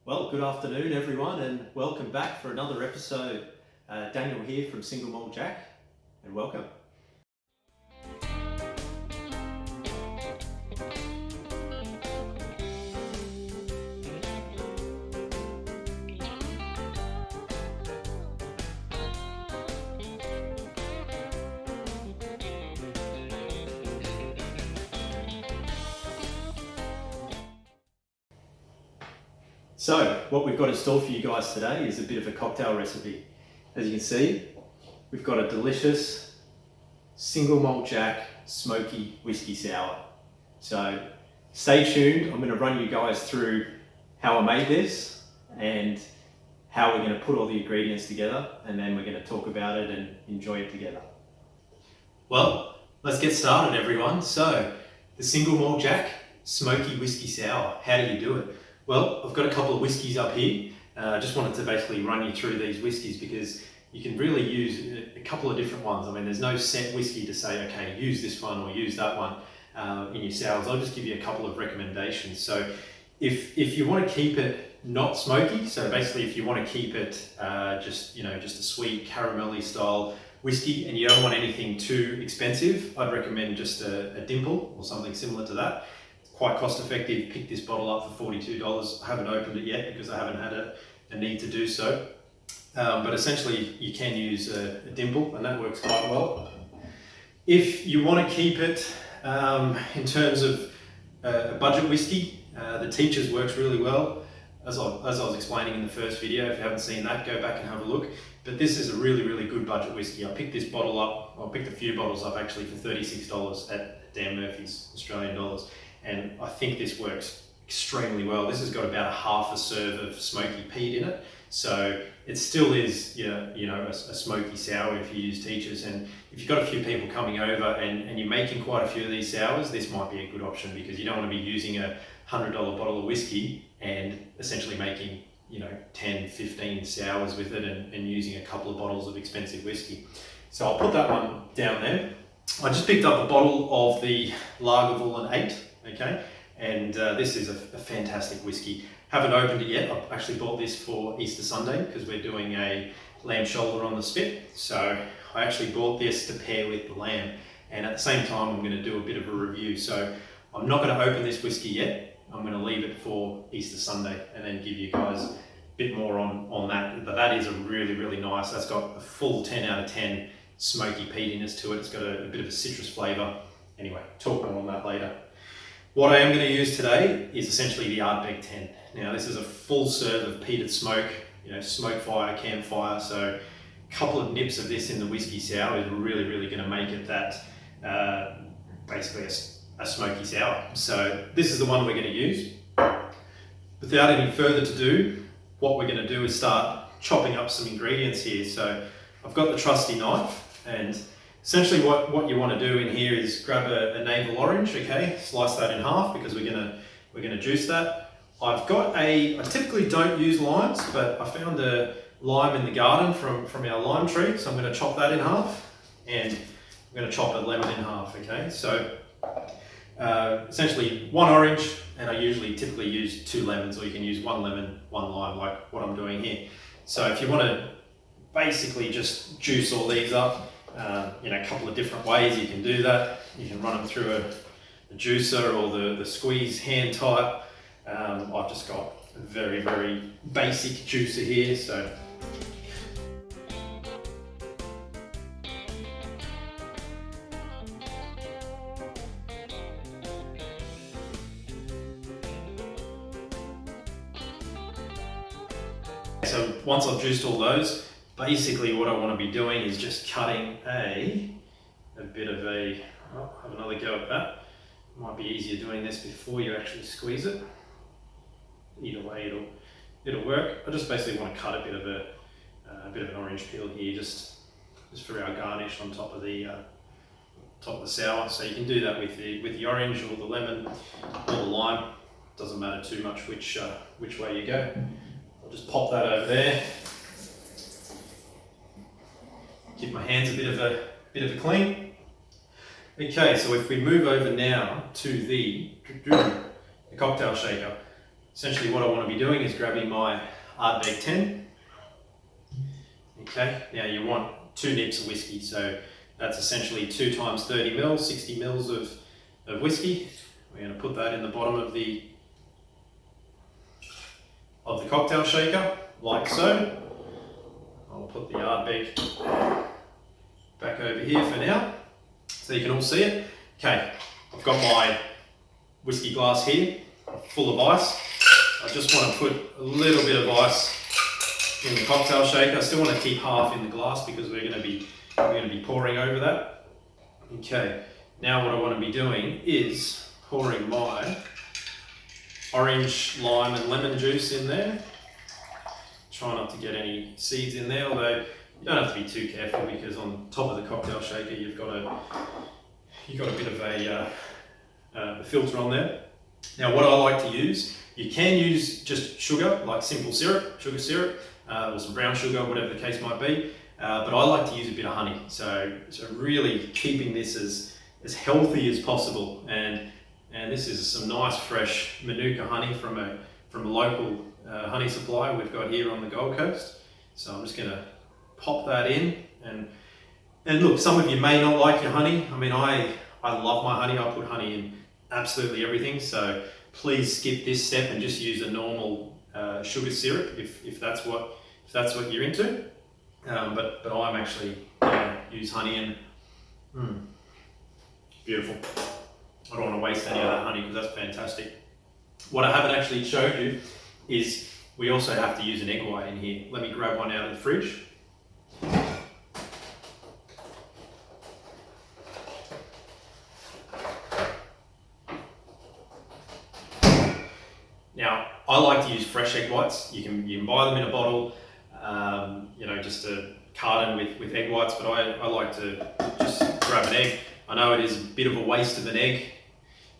Well, good afternoon everyone and welcome back for another episode. Daniel here from Malt Jack and welcome. So, what we've got in store for you guys today is a bit of a cocktail recipe. As you can see, we've got a delicious Malt Jack Smokey Whisky Sour. So, stay tuned. I'm going to run you guys through how I made this and how we're going to put all the ingredients together, and then we're going to talk about it and enjoy it together. Well, let's get started everyone. So, the Malt Jack Smokey Whisky Sour. How do you do it? Well, I've got a couple of whiskies up here. I just wanted to basically run you through these whiskies because you can really use a couple of different ones. I mean, there's no set whiskey to say, okay, use this one or use that one in your sours. I'll just give you a couple of recommendations. So if you want to keep it not smoky, so basically if you want to keep it just a sweet caramelly style whiskey and you don't want anything too expensive, I'd recommend just a dimple or something similar to that. Quite cost effective. Picked this bottle up for $42. I haven't opened it yet because I haven't had a need to do so. But essentially you can use a dimple and that works quite well. If you want to keep it in terms of a budget whiskey, the Teacher's works really well. As I was explaining in the first video, if you haven't seen that, go back and have a look. But this is a really, really good budget whiskey. I picked this bottle up, I picked a few bottles up actually for $36 at Dan Murphy's, Australian dollars. And I think this works extremely well. This has got about a half a serve of smoky peat in it. So it still is a smoky sour if you use Teachers. And if you've got a few people coming over and you're making quite a few of these sours, this might be a good option because you don't want to be using a $100 bottle of whiskey and essentially making 10, 15 sours with it and using a couple of bottles of expensive whiskey. So I'll put that one down there. I just picked up a bottle of the Lagavulin 8. Okay, and this is a fantastic whiskey. Haven't opened it yet. I've actually bought this for Easter Sunday because we're doing a lamb shoulder on the spit. So I actually bought this to pair with the lamb, and at the same time I'm going to do a bit of a review. So I'm not going to open this whiskey yet. I'm going to leave it for Easter Sunday and then give you guys a bit more on that. But that is a really, really nice. That's got a full 10 out of 10 smoky peatiness to it. It's got a bit of a citrus flavour. Anyway, talk more on that later. What I am going to use today is essentially the Ardbeg 10. Now this is a full serve of peated smoke, smoke fire, campfire, so a couple of nips of this in the whiskey sour is really, really going to make it that basically a smoky sour. So this is the one we're going to use. Without any further to do, what we're going to do is start chopping up some ingredients here. So I've got the trusty knife, and essentially what you want to do in here is grab a navel orange, okay? Slice that in half because we're gonna juice that. I typically don't use limes, but I found a lime in the garden from our lime tree, so I'm gonna chop that in half, and I'm gonna chop a lemon in half, okay? So essentially one orange, and I typically use 2 lemons, or you can use 1 lemon, 1 lime, like what I'm doing here. So if you want to basically just juice all these up, a couple of different ways you can do that. You can run them through a juicer or the squeeze hand type. I've just got a very, very basic juicer here. So once I've juiced all those, basically what I want to be doing is just cutting a bit of have another go at that. Might be easier doing this before you actually squeeze it. Either way it'll work. I just basically want to cut a bit of an orange peel here just for our garnish on top of the sour. So you can do that with the orange or the lemon or the lime. Doesn't matter too much which way you go. I'll just pop that over there. Give my hands a bit of a clean. Okay, so if we move over now to the cocktail shaker. essentially what I want to be doing is grabbing my Ardbeg 10. Okay, now you want 2 nips of whiskey, so that's essentially 2 times 30 mils, 60 mils of whiskey. We're going to put that in the bottom of the cocktail shaker, like so. I'll put the Ardbeg back over here for now, so you can all see it. Okay, I've got my whiskey glass here, full of ice. I just want to put a little bit of ice in the cocktail shaker. I still want to keep half in the glass because we're going to be pouring over that. Okay, now what I want to be doing is pouring my orange, lime and lemon juice in there. Try not to get any seeds in there, although you don't have to be too careful because on top of the cocktail shaker you've got a bit of a filter on there. Now what I like to use, you can use just sugar, like simple syrup, sugar syrup, or some brown sugar, whatever the case might be, but I like to use a bit of honey. So really keeping this as healthy as possible, and this is some nice fresh Manuka honey from a local honey supplier we've got here on the Gold Coast. So I'm just going to pop that in, and look, some of you may not like your honey. I mean, I love my honey. I put honey in absolutely everything, so please skip this step and just use a normal sugar syrup if that's what you're into. But I'm actually going to use honey, and beautiful. I don't want to waste any of that honey because that's fantastic. What I haven't actually showed you is we also have to use an egg white in here. Let me grab one out of the fridge. Now, I like to use fresh egg whites. You can buy them in a bottle, just a carton with egg whites, but I like to just grab an egg. I know it is a bit of a waste of an egg,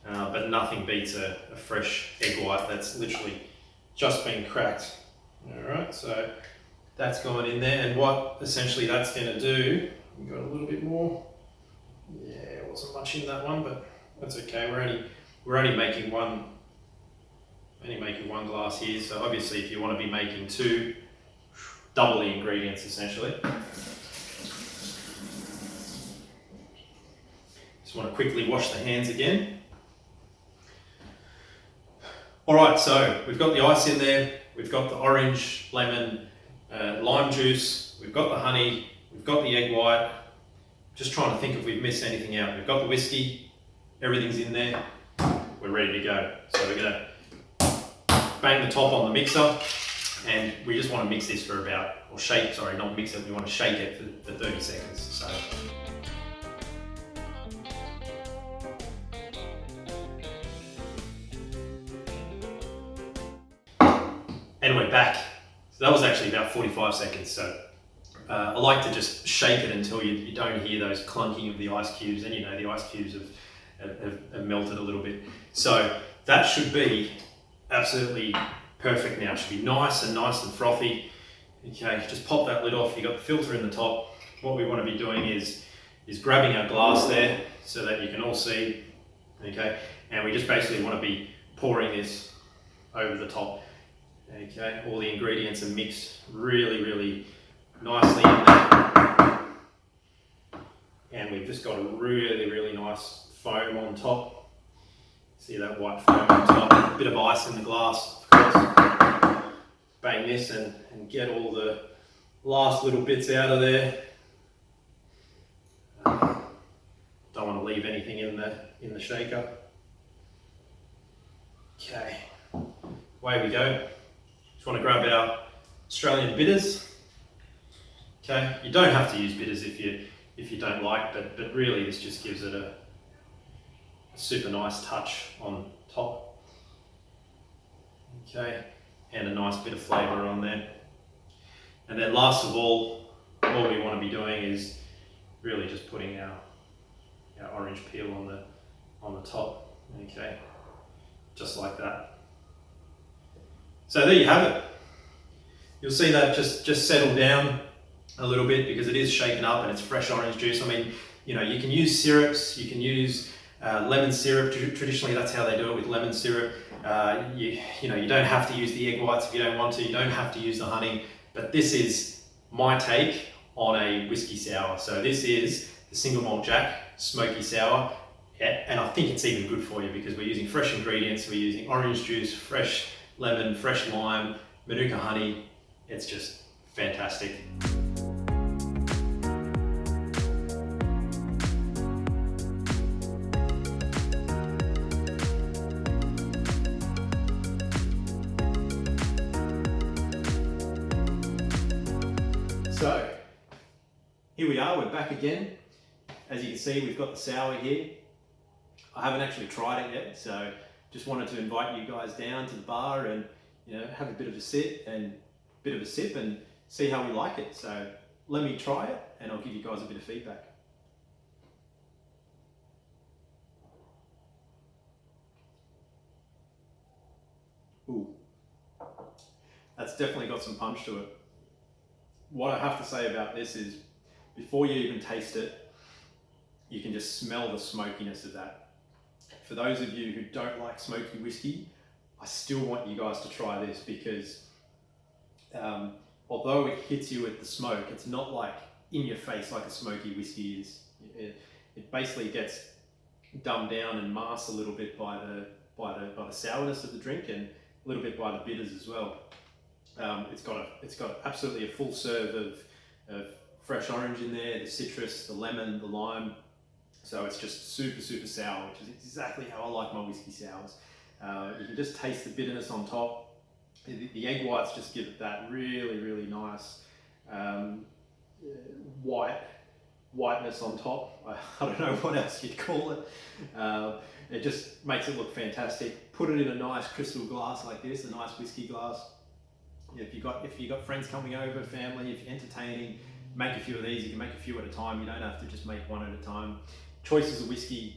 but nothing beats a fresh egg white that's literally just been cracked. All right, so that's gone in there, and what essentially that's going to do, we've got a little bit more. Yeah, it wasn't much in that one, but that's okay. We're only making one glass here, so obviously if you want to be making 2, double the ingredients essentially. Just want to quickly wash the hands again. All right, so we've got the ice in there, we've got the orange, lemon, lime juice, we've got the honey, we've got the egg white. Just trying to think if we've missed anything out. We've got the whiskey, everything's in there, we're ready to go. So we're going to bang the top on the mixer, and we just want to mix this for not mix it, we want to shake it for 30 seconds. So. And we're back. So that was actually about 45 seconds. So I like to just shake it until you don't hear those clunking of the ice cubes, and the ice cubes have melted a little bit. So that should be absolutely perfect now. It should be nice and frothy. Okay, just pop that lid off. You've got the filter in the top. What we want to be doing is grabbing our glass there so that you can all see. Okay, and we just basically want to be pouring this over the top. Okay, all the ingredients are mixed really nicely in there. And we've just got a really nice foam on top. See that white foam on top, a bit of ice in the glass, of course. Bang this and get all the last little bits out of there. Don't want to leave anything in the shaker. Okay, away we go. Just want to grab our Australian bitters. Okay, you don't have to use bitters if you don't like, but really this just gives it a super nice touch on top. Okay, and a nice bit of flavour on there. And then last of all we want to be doing is really just putting our orange peel on the top. Okay, just like that. So there you have it. You'll see that just settle down a little bit because it is shaken up and it's fresh orange juice. I mean, you can use syrups, you can use Lemon syrup, traditionally that's how they do it, with lemon syrup. You know, you don't have to use the egg whites if you don't want to, you don't have to use the honey, but this is my take on a whiskey sour. So this is the single malt Jack Smokey Sour, and I think it's even good for you because we're using fresh ingredients, we're using orange juice, fresh lemon, fresh lime, Manuka honey. It's just fantastic. So, here we are, we're back again. As you can see, we've got the sour here. I haven't actually tried it yet, so just wanted to invite you guys down to the bar and, you know, have a bit of a sip and see how we like it. So let me try it and I'll give you guys a bit of feedback. Ooh, that's definitely got some punch to it. What I have to say about this is, before you even taste it, you can just smell the smokiness of that. For those of you who don't like smoky whiskey, I still want you guys to try this because although it hits you with the smoke, it's not like in your face like a smoky whiskey is. It basically gets dumbed down and masked a little bit by the sourness of the drink and a little bit by the bitters as well. It's got absolutely a full serve of fresh orange in there, the citrus, the lemon, the lime. So it's just super, super sour, which is exactly how I like my whiskey sours. You can just taste the bitterness on top. The egg whites just give it that really, really nice whiteness on top. I don't know what else you'd call it. It just makes it look fantastic. Put it in a nice crystal glass like this, a nice whiskey glass. If you've got friends coming over, family, if you're entertaining, make a few of these. You can make a few at a time. You don't have to just make one at a time. Choices of whiskey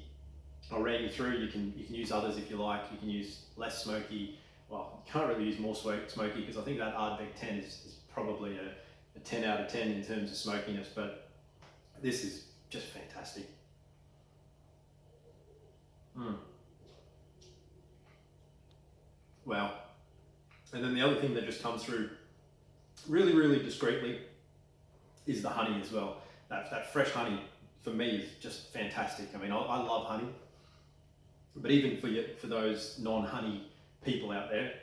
I ran you through. You can use others if you like. You can use less smoky. Well, you can't really use more smoky because I think that Ardbeg 10 is probably a 10 out of 10 in terms of smokiness, but this is just fantastic. Wow. And then the other thing that just comes through really, really discreetly is the honey as well. That fresh honey for me is just fantastic. I mean, I love honey, but even for those non-honey people out there,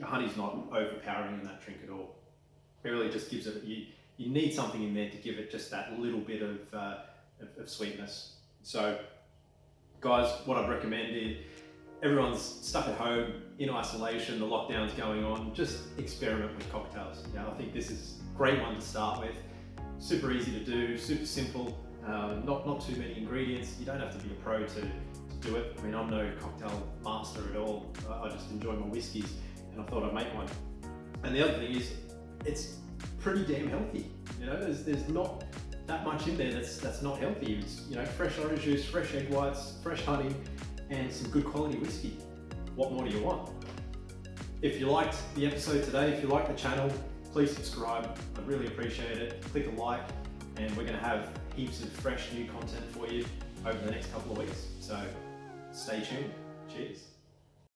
honey's not overpowering in that drink at all. It really just gives it, you need something in there to give it just that little bit of sweetness. So guys, what I'd recommend is, everyone's stuck at home in isolation, the lockdown's going on, just experiment with cocktails. You know, I think this is a great one to start with. Super easy to do, super simple, not too many ingredients. You don't have to be a pro to do it. I mean, I'm no cocktail master at all. I just enjoy my whiskeys and I thought I'd make one. And the other thing is, it's pretty damn healthy. You know, there's not that much in there that's not healthy. It's, you know, fresh orange juice, fresh egg whites, fresh honey, and some good quality whiskey. What more do you want? If you liked the episode today, if you like the channel, please subscribe. I'd really appreciate it. Click a like, and we're going to have heaps of fresh new content for you over the next couple of weeks. So stay tuned. Cheers.